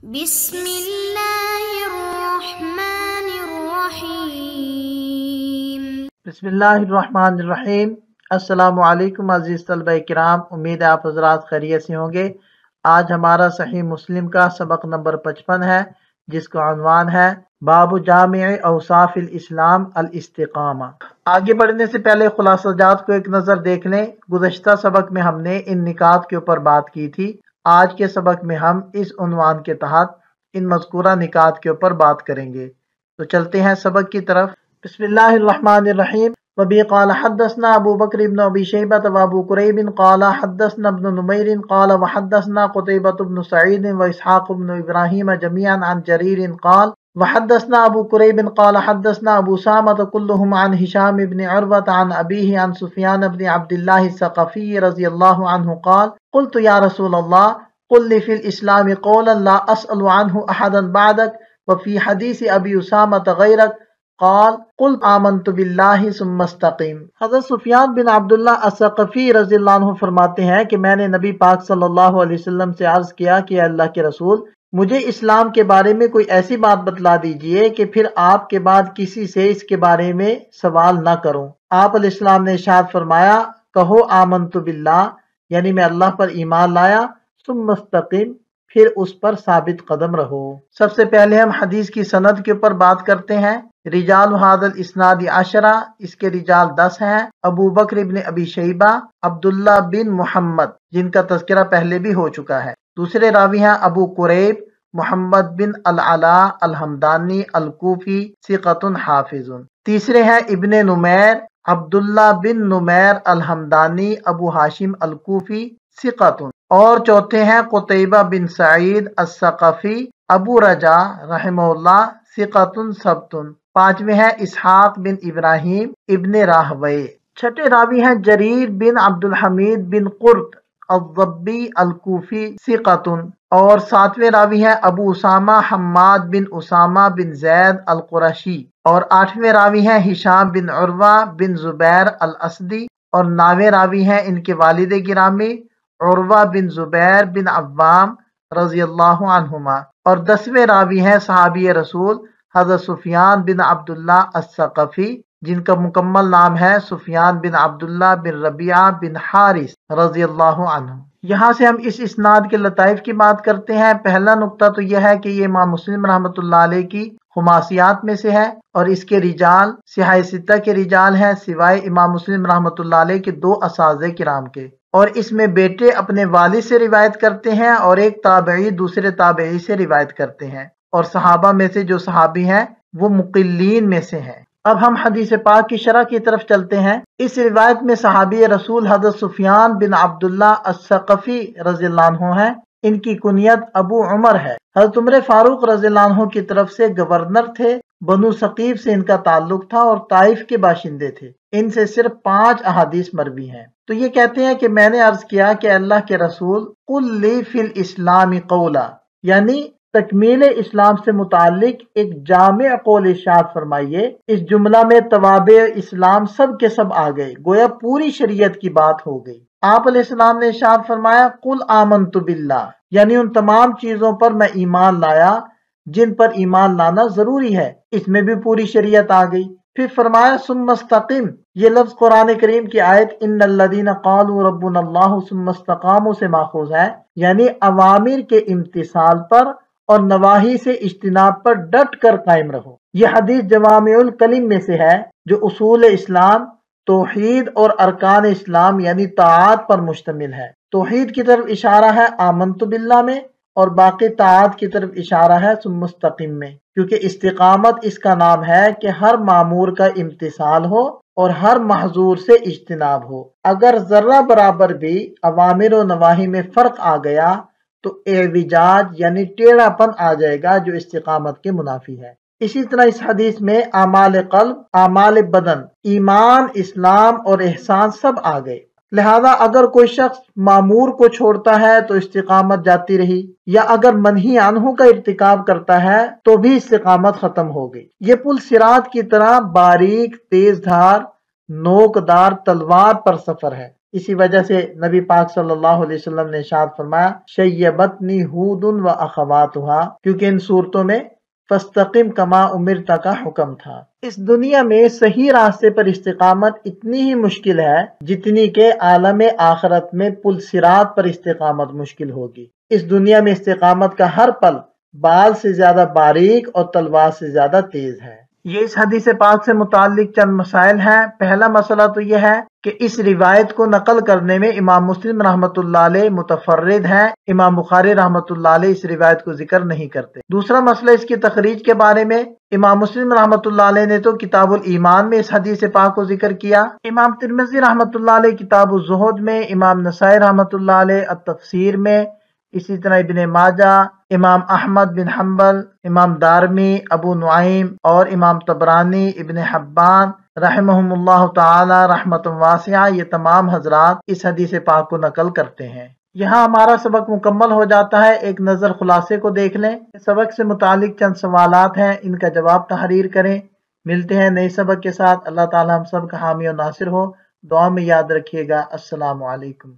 بسم اللہ الرحمن الرحیم۔ بسم اللہ الرحمن الرحیم۔ السلام علیکم عزیز طلبہ کرام، امید ہے آپ حضرات خیریت سے ہوں گے۔ آج ہمارا صحیح مسلم کا سبق نمبر 55 ہے، جس کا عنوان ہے باب جامع اوصاف الاسلام الاستقامہ۔ آگے بڑھنے سے پہلے خلاصہ جات کو ایک نظر دیکھ لیں۔ گزشتہ سبق میں ہم نے ان نکات کے اوپر بات کی تھی۔ آج کے سبق میں ہم اس عنوان کے تحت ان مذکورہ نکات کے اوپر بات کریں گے۔ تو چلتے ہیں سبق کی طرف۔ بسم اللہ الرحمن الرحیم۔ وبی قال حدثنا ابو بکر بن ابی شیبہ وابو قریب قال حدثنا ابن نمیر قال وحدثنا قتیبۃ بن سعید واسحاق بن ابراہیم جميعا عن جریر قال وحدثنا ابو قریب قال حدثنا ابو سامۃ كلهم عن هشام بن عروة عن ابیہ عن سفیان بن عبد اللہ الثقفی رضی اللہ عنہ قال قلت یا رسول اللہ قل لي في الاسلام قولا لا اسأل عنه احدا بعدك وفي حدیث ابی اسامۃ غیرک قال قل آمنت باللہ ثم استقیم۔ حضرت سفیان بن عبداللہ الثقفی رضی اللہ عنہ فرماتے ہیں کہ میں نے نبی پاک صلی اللہ علیہ وسلم سے عرض کیا کہ اللہ کے رسول، مجھے اسلام کے بارے میں کوئی ایسی بات بتلا دیجئے کہ پھر آپ کے بعد کسی سے اس کے بارے میں سوال نہ کروں۔ آپ علیہ السلام نے ارشاد فرمایا، کہو آمنت باللہ، یعنی میں اللہ پر ایمان لایا، ثم استقیم، پھر اس پر ثابت قدم رہو۔ سب سے پہلے ہم حدیث کی سند کے اوپر بات کرتے ہیں۔ رجال هذا الاسناد 10، اس کے رجال 10 ہیں۔ ابو بکر ابن ابی شیبہ، عبداللہ بن محمد، جن کا تذکرہ پہلے بھی ہو چکا ہے۔ دوسرے راوی ہیں ابو قریب محمد بن العلا الحمدانی الکوفی ثقۃ حافظ۔ تیسرے ہیں ابن نمیر عبداللہ بن نمیر الحمدانی ابو ہاشم الکوفی ثقۃ۔ اور چوتھے ہیں قتیبہ بن سعید الثقفی ابو رجا رحمہ اللہ ثقۃ ثبت۔ پانچویں ہیں اسحاق بن ابراہیم ابن راہوے۔ چھٹے راوی ہیں جریر بن عبد الحمید بن قرط الضبی الکوفی ثقۃ۔ اور ساتویں راوی ہیں ابو اسامہ حماد بن اسامہ بن زید القرشی۔ اور آٹھویں راوی ہیں ہشام بن عروہ بن زبیر الاسدی۔ اور نویں راوی ہیں ان کے والد گرامی عروہ بن زبیر بن عوام رضی اللہ عنہما۔ اور 10ویں راوی ہیں صحابی رسول حضرت سفیان بن عبداللہ الثقفی، جن کا مکمل نام ہے سفیان بن عبداللہ بن ربیعہ بن حارث رضی اللہ عنہ۔ یہاں سے ہم اس اسناد کے لطائف کی بات کرتے ہیں۔ پہلا نقطہ تو یہ ہے کہ یہ امام مسلم رحمۃ اللہ علیہ کی خماسیات میں سے ہے، اور اس کے رجال صحاح ستہ کے رجال ہیں، سوائے امام مسلم رحمۃ اللہ علیہ کے 2 اساتذہ کرام کے۔ اور اس میں بیٹے اپنے والد سے روایت کرتے ہیں، اور ایک تابعی دوسرے تابعی سے روایت کرتے ہیں، اور صحابہ میں سے جو صحابی ہیں وہ مقلین میں سے ہیں۔ اب ہم حدیث پاک کی شرح کی طرف چلتے ہیں۔ اس روایت میں صحابی رسول حضرت سفیان بن عبداللہ الثقفی رضی اللہ عنہ ہیں۔ ان کی کنیت ابو عمر ہے۔ حضرت عمر فاروق رضی اللہ عنہ کی طرف سے گورنر تھے۔ بنو ثقیف سے ان کا تعلق تھا اور طائف کے باشندے تھے۔ ان سے صرف 5 احادیث مروی ہیں۔ تو یہ کہتے ہیں کہ میں نے عرض کیا کہ اللہ کے رسول قل لی فی الاسلام قولا، یعنی تکمیل اسلام سے متعلق ایک جامع قول ارشاد فرمائیے۔ اس جملہ میں توابع اسلام سب کے سب آ گئے، گویا پوری شریعت کی بات ہو گئی۔ آپ علیہ السلام نے ارشاد فرمایا قل آمنت باللہ، یعنی ان تمام چیزوں پر میں ایمان لایا جن پر ایمان لانا ضروری ہے، اس میں بھی پوری شریعت آ گئی۔ پھر فرمایا ثم استقم، یہ لفظ قرآن کریم کی آیت ان الذین قالوا ربنا اللہ ثم استقاموا سے ماخوذ ہے، یعنی اوامر کے امتثال پر اور نواہی سے اجتناب پر ڈٹ کر قائم رہو۔ یہ حدیث جوامع الکلم میں سے ہے، جو اصول اسلام، توحید اور ارکان اسلام یعنی طاعات پر مشتمل ہے۔ توحید کی طرف اشارہ ہے آمنت باللہ میں، اور باقی طاعات کی طرف اشارہ ہے ثم استقم میں، کیونکہ استقامت اس کا نام ہے کہ ہر مامور کا امتثال ہو اور ہر محظور سے اجتناب ہو۔ اگر ذرہ برابر بھی اوامر و نواہی میں فرق آ گیا تو اعوجاج یعنی ٹیڑھا پن آ جائے گا، جو استقامت کے منافی ہے۔ اسی طرح اس حدیث میں اعمال قلب، اعمال بدن، ایمان، اسلام اور احسان سب آ گئے۔ لہذا اگر کوئی شخص مامور کو چھوڑتا ہے تو استقامت جاتی رہی، یا اگر منہی عنہ کا ارتکاب کرتا ہے تو بھی استقامت ختم ہو گئی۔ یہ پل صراط کی طرح باریک، تیز دھار، نوک دار تلوار پر سفر ہے۔ اسی وجہ سے نبی پاک صلی اللہ علیہ وسلم نے ارشاد فرمایا شیبتنی ہود و اخواتھا، کیونکہ ان صورتوں میں فاستقم کما امرت کا حکم تھا۔ اس دنیا میں صحیح راستے پر استقامت اتنی ہی مشکل ہے جتنی کہ عالم آخرت میں پل صراط پر استقامت مشکل ہوگی۔ اس دنیا میں استقامت کا ہر پل بال سے زیادہ باریک اور تلوار سے زیادہ تیز ہے۔ یہ اس حدیث پاک سے متعلق چند مسائل ہیں۔ پہلا مسئلہ تو یہ ہے کہ اس روایت کو نقل کرنے میں امام مسلم رحمۃ اللہ علیہ متفرد ہیں، امام بخاری رحمۃ اللہ علیہ اس روایت کو ذکر نہیں کرتے۔ دوسرا مسئلہ اس کی تخریج کے بارے میں، امام مسلم رحمۃ اللہ علیہ نے تو کتاب الایمان میں اس حدیث پاک کو ذکر کیا، امام ترمذی رحمۃ اللہ علیہ کتاب الزہد میں، امام نسائی رحمۃ اللہ علیہ التفسیر میں، اسی طرح ابن ماجہ، امام احمد بن حنبل، امام دارمی، ابو نعیم اور امام طبرانی، ابن حبان رحمہم اللہ تعالی رحمت واسعہ، یہ تمام حضرات اس حدیث پاک کو نقل کرتے ہیں۔ یہاں ہمارا سبق مکمل ہو جاتا ہے۔ ایک نظر خلاصے کو دیکھ لیں۔ سبق سے متعلق چند سوالات ہیں، ان کا جواب تحریر کریں۔ ملتے ہیں نئے سبق کے ساتھ۔ اللہ تعالی ہم سب کا حامی و ناصر ہو۔ دعا میں یاد رکھیے گا۔ السلام علیکم۔